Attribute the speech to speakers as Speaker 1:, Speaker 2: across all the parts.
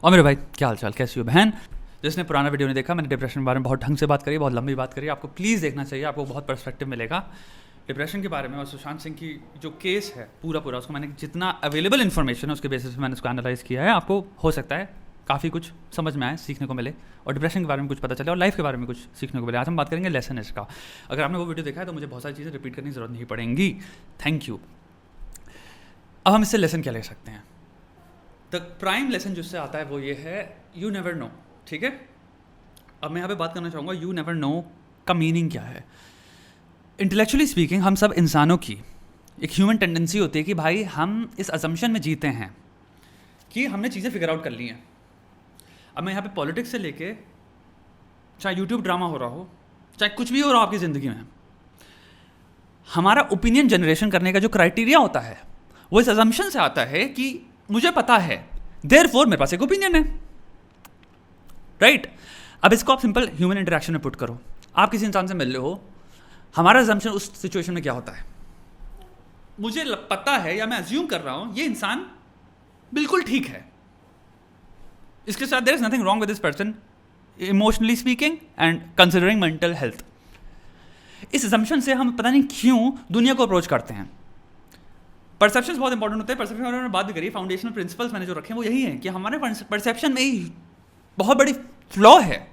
Speaker 1: और मेरे भाई क्या हाल चाल, कैसी हो बहन? जिसने पुराना वीडियो नहीं देखा, मैंने डिप्रेशन के बारे में बहुत ढंग से बात करी, बहुत लंबी बात करी। आपको प्लीज़ देखना चाहिए, आपको बहुत पर्सपेक्टिव मिलेगा डिप्रेशन के बारे में। और सुशांत सिंह की जो केस है पूरा उसको मैंने जितना अवेलेबल इन्फॉर्मेशन है उसके बेसिस पे मैंने उसको एनालाइज किया है। आपको हो सकता है काफ़ी कुछ समझ में आए, सीखने को मिले, और डिप्रेशन के बारे में कुछ पता चले और लाइफ के बारे में कुछ सीखने को मिले। आज हम बात करेंगे लेसन इसका। अगर आपने वो वीडियो देखा है तो मुझे बहुत सारी चीज़ें रिपीट करने की जरूरत नहीं पड़ेंगी। Thank you. अब हम इससे लेसन क्या ले सकते हैं? द प्राइम लेसन जिससे आता है वो ये है, यू नेवर नो। ठीक है, अब मैं यहाँ पे बात करना चाहूँगा यू नेवर नो का मीनिंग क्या है। इंटेलेक्चुअली स्पीकिंग हम सब इंसानों की एक ह्यूमन टेंडेंसी होती है कि भाई हम इस असम्पशन में जीते हैं कि हमने चीज़ें फिगर आउट कर ली हैं। अब मैं यहाँ पे पॉलिटिक्स से लेके चाहे यूट्यूब ड्रामा हो रहा हो, चाहे कुछ भी हो रहा हो आपकी ज़िंदगी में, हमारा ओपिनियन जनरेशन करने का जो क्राइटेरिया होता है वो इस असम्पशन से आता है कि मुझे पता है, देयरफॉर मेरे पास एक ओपिनियन है, राइट? अब इसको आप सिंपल ह्यूमन इंटरेक्शन में पुट करो। आप किसी इंसान से मिल रहे हो, हमारा असम्पशन उस सिचुएशन में क्या होता है? मुझे पता है या मैं अज्यूम कर रहा हूं ये इंसान बिल्कुल ठीक है, इसके साथ there is nothing wrong with this person emotionally speaking and considering mental health. इस असम्पशन से हम पता नहीं क्यों दुनिया को अप्रोच करते हैं। परसेप्शंस बहुत इंपॉर्टेंट होते हैं। परसेप्शन के बारे में बात भी करिए, फाउंडेशनल प्रिंसिपल्स मैंने जो रखे हैं वो यही है कि हमारे परसेप्शन में ही बहुत बड़ी फ्लॉ है।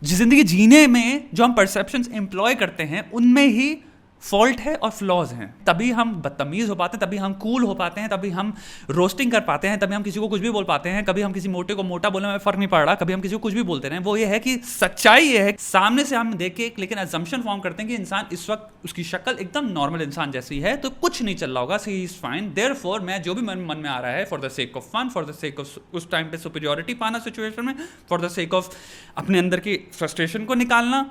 Speaker 1: जिंदगी जीने में जो हम परसेप्शंस एम्प्लॉय करते हैं उनमें ही फॉल्ट है और फ्लॉज हैं। तभी हम बदतमीज हो पाते हैं, तभी हम कूल हो पाते हैं, तभी हम रोस्टिंग कर पाते हैं, तभी हम किसी को कुछ भी बोल पाते हैं। कभी हम किसी मोटे को मोटा बोलने में फर्क नहीं पड़ रहा, कभी हम किसी को कुछ भी बोलते रहे। वो ये है कि सच्चाई ये है, सामने से हम देख के लेकिन असम्पशन फॉर्म करते हैं कि इंसान इस वक्त उसकी शक्ल एकदम नॉर्मल इंसान जैसी है, तो कुछ नहीं चल रहा होगा, ही इज फाइन। देयरफॉर मैं जो भी मन में आ रहा है, for the sake of fun, for the sake of उस टाइम पे सुपीरियोरिटी पाना सिचुएशन में, फॉर द सेक ऑफ अपने अंदर की फ्रस्ट्रेशन को निकालना,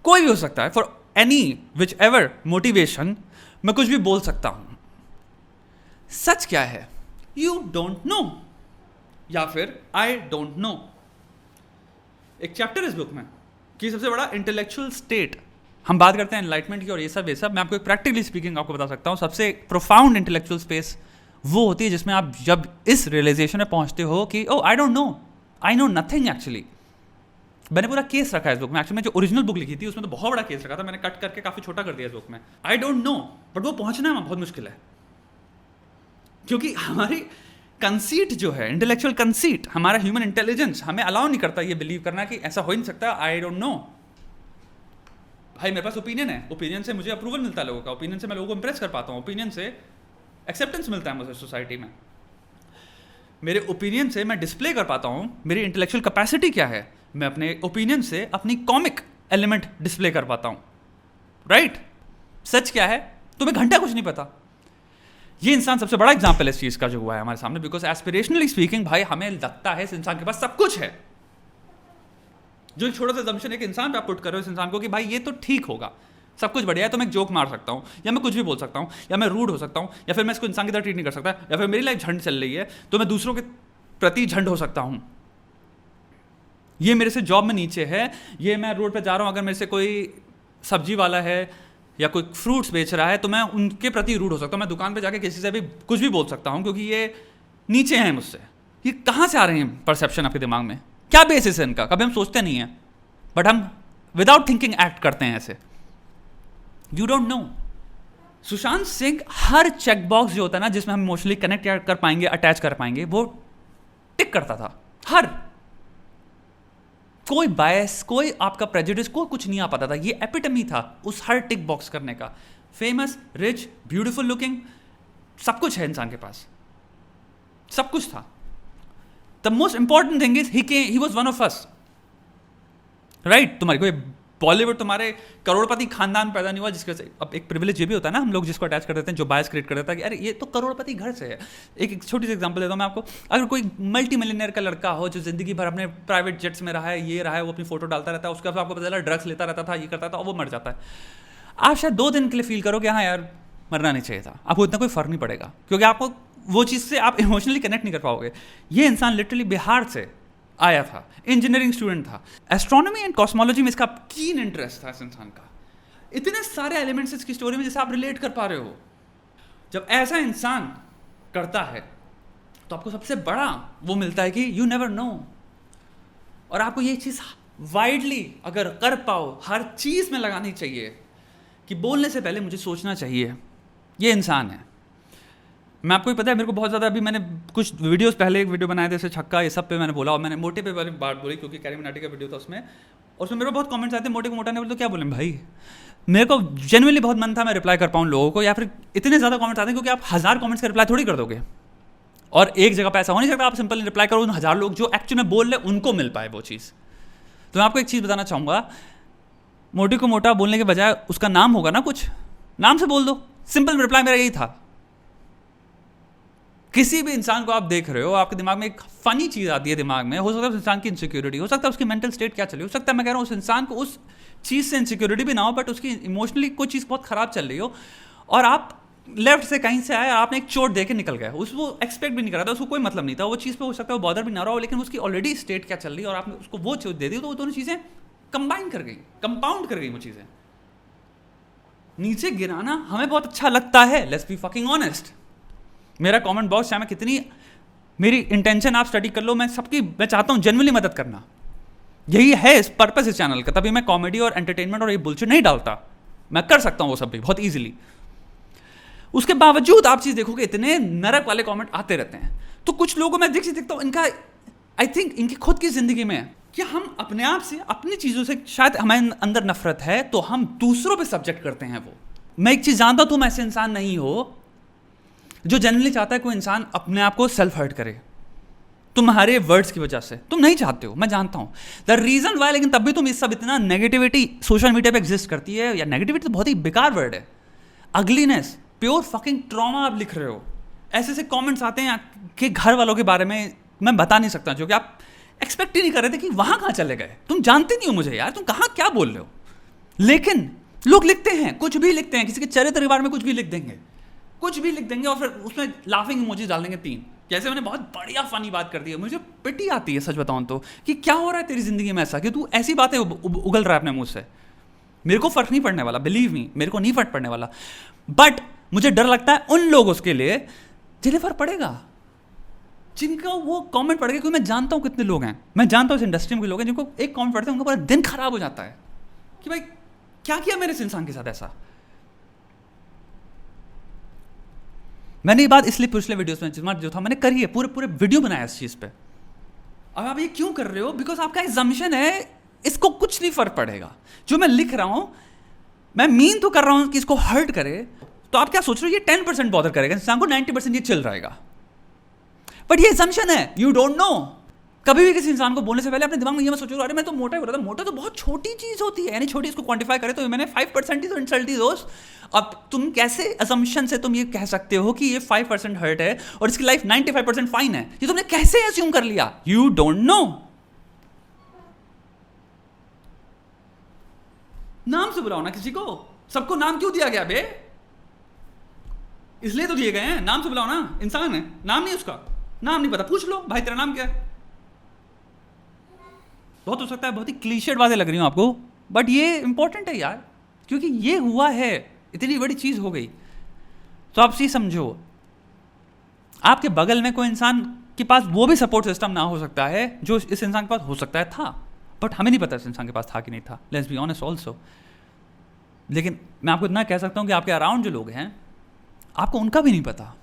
Speaker 1: कोई भी हो सकता है, for any which ever motivation, मैं कुछ भी बोल सकता हूं। सच क्या है? यू डोंट नो, या फिर आई डोंट नो। एक चैप्टर इस बुक में कि सबसे बड़ा इंटेलेक्चुअल स्टेट, हम बात करते हैं एनलाइटमेंट की और ये सब मैं आपको एक प्रैक्टिकली स्पीकिंग आपको बता सकता हूं, सबसे प्रोफाउंड इंटेलेक्चुअल स्पेस वो होती है जिसमें आप जब इस रियलाइजेशन में पहुंचते हो कि oh I don't know, I know nothing actually. मैंने पूरा केस रखा है इस बुक में। एक्चुअली मैं जो ओरिजिनल बुक लिखी थी उसमें तो बहुत बड़ा केस रखा था, मैंने कट करके काफी छोटा कर दिया इस बुक में। आई डोंट नो, बट वो पहुंचना में बहुत मुश्किल है, क्योंकि हमारी कंसीट जो है, इंटेलेक्चुअल कंसीट, हमारा ह्यूमन इंटेलिजेंस हमें अलाउ नहीं करता ये बिलीव करना कि ऐसा हो ही नहीं सकता। आई डोंट नो। भाई मेरे पास ओपिनियन है, ओपिनियन से मुझे अप्रूवल मिलता है लोगों का, ओपिनियन से मैं लोगों को इंप्रेस कर पाता हूँ, ओपिनियन से एक्सेप्टेंस मिलता है मुझे सोसाइटी में, मेरे ओपिनियन से मैं डिस्प्ले कर पाता हूँ मेरी इंटेलेक्चुअल कैपेसिटी क्या है, मैं अपने ओपिनियन से अपनी कॉमिक एलिमेंट डिस्प्ले कर पाता हूँ, राइट? सच क्या है? तुम्हें घंटा कुछ नहीं पता। ये इंसान सबसे बड़ा एग्जाम्पल है इस चीज का जो हुआ है हमारे सामने, बिकॉज एस्पिरेशनली स्पीकिंग भाई हमें लगता है इस इंसान के पास सब कुछ है। जो एक छोटा सा assumption एक इंसान पे आप पुट करो इस इंसान को कि भाई ये तो ठीक होगा, सब कुछ बढ़िया है, तो मैं एक जोक मार सकता हूँ, या मैं कुछ भी बोल सकता हूँ, या मैं रूड हो सकता हूँ, या फिर मैं इसको इंसान की तरह ट्रीट नहीं कर सकता, या फिर मेरी लाइफ झंड चल रही है तो मैं दूसरों के प्रति झंड हो सकता हूँ। ये मेरे से जॉब में नीचे है, ये मैं रोड पे जा रहा हूँ, अगर मेरे से कोई सब्जी वाला है या कोई फ्रूट्स बेच रहा है तो मैं उनके प्रति रूड हो सकता हूँ। मैं दुकान पे जाके किसी से भी कुछ भी बोल सकता हूँ क्योंकि ये नीचे हैं मुझसे। ये कहाँ से आ रहे हैं परसेप्शन आपके दिमाग में? क्या बेसिस है इनका? कभी हम सोचते नहीं हैं, बट हम विदाउट थिंकिंग एक्ट करते हैं ऐसे। You don't know. Sushant Singh हर चेक बॉक्स जो होता है ना जिसमें हम इमोशनली कनेक्ट कर पाएंगे, अटैच कर पाएंगे, वो टिक करता था। हर कोई बायस, कोई आपका प्रेजुडिस, कोई कुछ नहीं आ पाता था। ये एपिटमी था उस हर टिक बॉक्स करने का। फेमस, रिच, ब्यूटीफुल लुकिंग, सब कुछ है इंसान के पास, सब कुछ था। The most important thing is he was one of us, right? तुम्हारी कोई बॉलीवुड तुम्हारे करोड़पति खानदान पैदा नहीं हुआ जिसके से, अब एक प्रिविलेज ये भी होता है ना, हम लोग जिसको अटैच कर देते हैं, जो बायस क्रिएट कर देता है कि अरे ये तो करोड़पति घर से है। एक छोटी सी एग्जांपल देता हूँ मैं आपको। अगर कोई मल्टी मिलियनर का लड़का हो जो जिंदगी भर अपने प्राइवेट जेट्स में रहा है, ये रहा है, वो अपनी फोटो डालता रहता है, उसके बाद आपको पता चला ड्रग्स लेता रहता था, ये करता था, और वो मर जाता है, आप शायद 2 दिन के लिए फील करो कि हाँ यार मरना नहीं चाहिए था। आपको इतना कोई फर्क नहीं पड़ेगा क्योंकि आपको वो चीज़ से आप इमोशनली कनेक्ट नहीं कर पाओगे। ये इंसान लिटरली बिहार से आया था, इंजीनियरिंग स्टूडेंट था, एस्ट्रोनॉमी एंड कॉस्मोलॉजी में इसका कीन इंटरेस्ट था इस इंसान का। इतने सारे एलिमेंट्स इसकी स्टोरी में जिसे आप रिलेट कर पा रहे हो। जब ऐसा इंसान करता है तो आपको सबसे बड़ा वो मिलता है कि यू नेवर नो। और आपको ये चीज़ वाइडली अगर कर पाओ, हर चीज़ में लगानी चाहिए कि बोलने से पहले मुझे सोचना चाहिए। ये इंसान है। मैं आपको भी पता है, मेरे को बहुत ज़्यादा, अभी मैंने कुछ वीडियोस पहले एक वीडियो बनाए थे जैसे छक्का, ये सब पे मैंने बोला, और मैंने मोटे पे वाली बात बोली क्योंकि कैरी मिनाटी का वीडियो था उसमें, और उसमें मेरे को बहुत कमेंट्स आते हैं मोटे को मोटा नहीं बोले तो क्या बोले भाई। मेरे को जेन्युइनली बहुत मन था मैं रिप्लाई कर पाऊँ लोगों को, या फिर इतने ज़्यादा कमेंट्स आते हैं क्योंकि आप 1000 कमेंट्स का रिप्लाई थोड़ी कर दोगे, और एक जगह पर ऐसा हो नहीं सकता आप सिंपल रिप्लाई करो, उन 1000 लोग जो एक्चुअली में बोल रहे उनको मिल पाए वो चीज़। तो मैं आपको एक चीज़ बताना चाहूँगा, मोटे को मोटा बोलने के बजाय उसका नाम होगा ना, कुछ नाम से बोल दो। सिंपल रिप्लाई मेरा यही था। किसी भी इंसान को आप देख रहे हो, आपके दिमाग में एक फनी चीज़ आती है दिमाग में, हो सकता है उस इंसान की इनसिक्योरिटी, हो सकता है उसकी मेंटल स्टेट क्या चल रही हो सकता है मैं कह रहा हूँ उस इंसान को उस चीज़ से इनसिक्योरिटी भी ना हो, बट उसकी इमोशनली कोई चीज़ बहुत ख़राब चल रही हो, और आप लेफ्ट से कहीं से आए, आपने एक चोट दे के निकल गए, वो एक्सपेक्ट भी नहीं कर रहा था, उसको कोई मतलब नहीं था वो चीज़ पे, हो सकता है वो बॉदर भी ना रहा हो, लेकिन उसकी ऑलरेडी स्टेट क्या चल रही है और आपने उसको वो चोट दे दी, तो वो दोनों चीज़ें कंबाइन कर गई, कंपाउंड कर गई वो चीज़ें। नीचे गिराना हमें बहुत अच्छा लगता है, लेट्स बी फकिंग ऑनेस्ट। मेरा कमेंट बॉक्स, चाहे मैं कितनी, मेरी इंटेंशन आप स्टडी कर लो, मैं चाहता हूँ जेन्युइनली मदद करना, यही है इस पर्पस इस चैनल का, तभी मैं कॉमेडी और एंटरटेनमेंट और ये बुलशिट नहीं डालता, मैं कर सकता हूँ वो सब भी बहुत ईजिली। उसके बावजूद आप चीज़ देखोगे इतने नरक वाले कमेंट आते रहते हैं, तो कुछ लोगों में देखता हूँ इनका, आई थिंक इनकी खुद की ज़िंदगी में कि हम अपने आप से, अपनी चीज़ों से शायद हमारे अंदर नफरत है, तो हम दूसरों पे सब्जेक्ट करते हैं वो। मैं एक चीज़ जानता हूँ, तुम ऐसे इंसान नहीं हो जो जनरली चाहता है कोई इंसान अपने आप को सेल्फ हर्ट करे तुम्हारे वर्ड्स की वजह से, तुम नहीं चाहते हो, मैं जानता हूँ द रीज़न वाई, लेकिन तब भी तुम इस सब इतना नेगेटिविटी सोशल मीडिया पे एग्जिस्ट करती है, या नेगेटिविटी तो बहुत ही बेकार वर्ड है, अगलीनेस, प्योर फकिंग ट्रॉमा आप लिख रहे हो। ऐसे ऐसे कमेंट्स आते हैं कि घर वालों के बारे में मैं बता नहीं सकता, जो कि आप एक्सपेक्ट ही नहीं कर रहे थे कि वहाँ कहाँ चले गए, तुम जानते नहीं हो मुझे यार, तुम कहाँ क्या बोल रहे हो, लेकिन लोग लिखते हैं, कुछ भी लिखते हैं, किसी के चरित्र के बारे में कुछ भी लिख देंगे, कुछ भी लिख देंगे, और फिर उसमें लाफिंग इमोजीज डाल देंगे 3। जैसे मैंने बहुत बढ़िया फनी बात कर दी है, मुझे पिटी आती है सच बताऊं तो, कि क्या हो रहा है तेरी जिंदगी में ऐसा कि तू ऐसी बातें उगल रहा है अपने मुंह से। मेरे को फर्क नहीं पड़ने वाला, बिलीव मी, मेरे को नहीं फर्क पड़ने वाला, बट मुझे डर लगता है उन लोगों के लिए जिन्हें फर्क पड़ेगा, जिनका वो कमेंट पड़ गया, क्योंकि मैं जानता हूँ कितने लोग हैं, मैं जानता हूँ इस इंडस्ट्री में लोग हैं जिनको एक कमेंट पढ़ते हैं उनका पूरा दिन खराब हो जाता है कि भाई क्या किया मेरे इस इंसान के साथ ऐसा। मैंने ये बात इसलिए पिछले वीडियोस में जो था मैंने करी है, पूरे वीडियो बनाया इस चीज़ पे। अब आप ये क्यों कर रहे हो? बिकॉज आपका एग्जाम्पशन है इसको कुछ नहीं फर्क पड़ेगा, जो मैं लिख रहा हूँ मैं मीन तो कर रहा हूँ कि इसको हर्ट करे, तो आप क्या सोच रहे हो ये 10% बॉदर करेगा इंसान को, 90% ये चिल रहेगा, बट ये assumption है, यू डोंट नो। कभी भी किसी इंसान को बोलने से पहले अपने दिमाग में ये मत सोचो अरे मैं तो मोटा ही हो रहा था, मोटा तो बहुत छोटी चीज़ होती है, यानी छोटी, इसको क्वांटिफाई करे तो मैंने 5% ही तो इंसल्ट दी दोस्त। अब तुम कैसे assumption से तुम ये कह सकते हो कि ये 5% हर्ट है और इसकी लाइफ 95% फाइन है, ये तुमने कैसे assume कर लिया? You don't no. नाम से बुलाओ ना किसी को, सबको नाम क्यों दिया गया बे? इसलिए तो दिए गए हैं, नाम से बुलाओ ना, इंसान है, नाम नहीं उसका, नाम नहीं पता पूछ लो भाई तेरा नाम क्या है। बहुत हो सकता है बहुत ही क्लीशेड बातें लग रही हो आपको, बट ये इंपॉर्टेंट है यार, क्योंकि ये हुआ है, इतनी बड़ी चीज़ हो गई। तो आप सी समझो, आपके बगल में कोई इंसान के पास वो भी सपोर्ट सिस्टम ना हो सकता है जो इस इंसान के पास हो सकता है था, बट हमें नहीं पता इस इंसान के पास था कि नहीं था, लेट्स बी ऑनेस्ट ऑल्सो। लेकिन मैं आपको इतना कह सकता हूँ कि आपके अराउंड जो लोग हैं आपको उनका भी नहीं पता।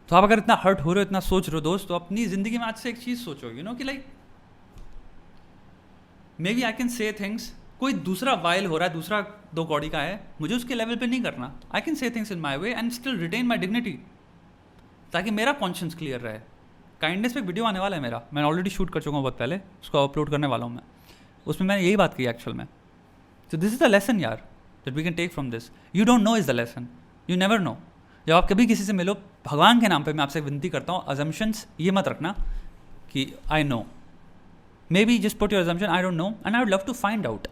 Speaker 1: तो आप अगर इतना हर्ट हो रहे हो, इतना सोच रहे हो दोस्त, तो अपनी ज़िंदगी में आज से एक चीज़ सोचो, यू नो कि like maybe I can say things, कोई दूसरा वाइल हो रहा है, दूसरा दो कौड़ी का है, मुझे उसके लेवल पे नहीं करना। I can say things in my way and still retain my dignity, ताकि मेरा कॉन्शियस क्लियर रहे। काइंडनेस पे एक वीडियो आने वाला है मेरा, मैंने ऑलरेडी शूट कर चुका हूँ बहुत पहले, उसको अपलोड करने वाला हूँ मैं, उसमें मैंने यही बात की एक्चुअल में। तो दिस इज़ द लेसन यार that we can take from this. You don't know is the lesson, you never know. जब आप कभी किसी से मिलो, भगवान के नाम पे मैं आपसे विनती करता हूँ, अजम्पशंस ये मत रखना कि I know, maybe just put your assumption I don't know and I would love to find out,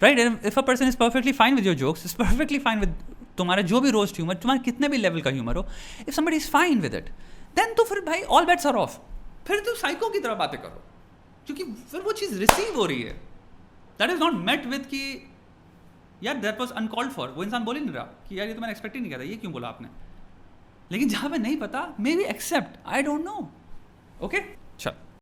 Speaker 1: right? If a person is perfectly fine with your jokes, is perfectly fine with तुम्हारे जो भी roast humour, तुम्हारे कितने भी level का humour हो, if somebody is fine with it, then तो फिर भाई ऑल बेट्स आर ऑफ, फिर तो साइको की तरह बातें करो, क्योंकि फिर वो चीज़ रिसीव हो रही है, that is not met with कि यार दैट वॉज अनकॉल्ड फॉर। वो इंसान बोल ही नहीं रहा कि यार ये तो मैंने एक्सपेक्ट ही नहीं किया था, ये क्यों बोला आपने? लेकिन जहाँ पे नहीं पता, maybe accept, I don't know, okay.